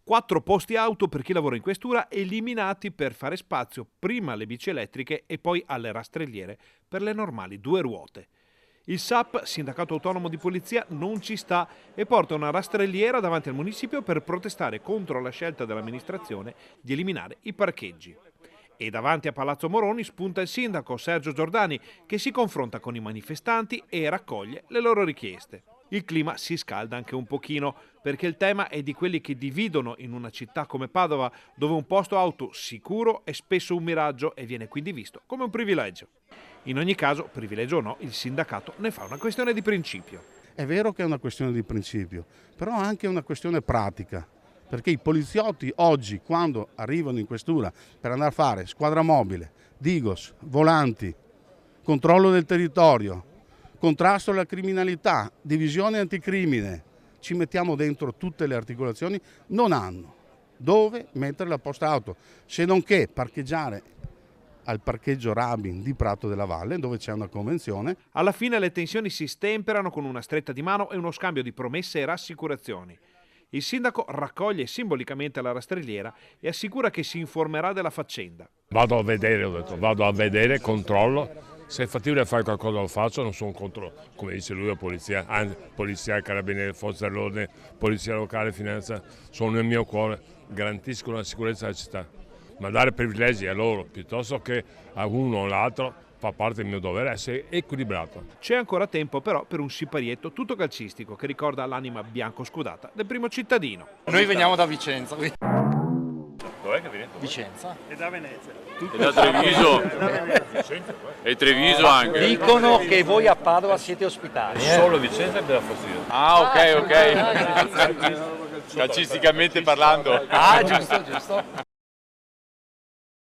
4 posti auto per chi lavora in questura eliminati per fare spazio prima alle bici elettriche e poi alle rastrelliere per le normali 2 ruote. Il SAP, Sindacato Autonomo di Polizia, non ci sta e porta una rastrelliera davanti al municipio per protestare contro la scelta dell'amministrazione di eliminare i parcheggi. E davanti a Palazzo Moroni spunta il sindaco Sergio Giordani, che si confronta con i manifestanti e raccoglie le loro richieste. Il clima si scalda anche un pochino, perché il tema è di quelli che dividono in una città come Padova, dove un posto auto sicuro è spesso un miraggio e viene quindi visto come un privilegio. In ogni caso, privilegio o no, il sindacato ne fa una questione di principio. È vero che è una questione di principio, però anche una questione pratica, perché i poliziotti oggi, quando arrivano in questura per andare a fare squadra mobile, Digos, volanti, controllo del territorio, contrasto alla criminalità, divisione anticrimine, ci mettiamo dentro tutte le articolazioni, non hanno dove mettere la posta auto, se non che parcheggiare al parcheggio Rabin di Prato della Valle, dove c'è una convenzione. Alla fine le tensioni si stemperano con una stretta di mano e uno scambio di promesse e rassicurazioni. Il sindaco raccoglie simbolicamente la rastrelliera e assicura che si informerà della faccenda. Vado a vedere, ho detto, vado a vedere, controllo. Se è fattibile fare qualcosa lo faccio, non sono contro, come dice lui, la polizia, anzi, polizia, carabinieri, forze dell'ordine, polizia locale, finanza, sono nel mio cuore, garantiscono la sicurezza della città. Ma dare privilegi a loro piuttosto che a uno o l'altro fa parte del mio dovere essere equilibrato. C'è ancora tempo però per un siparietto tutto calcistico che ricorda l'anima bianco-scudata del primo cittadino. Noi veniamo da Vicenza. Dov'è che viene? Vicenza. E da Venezia. E da Treviso. E Treviso anche. Dicono che voi a Padova siete ospitali. Solo Vicenza mi dà fastidio. Ah, ok. Calcisticamente parlando. Ah, giusto.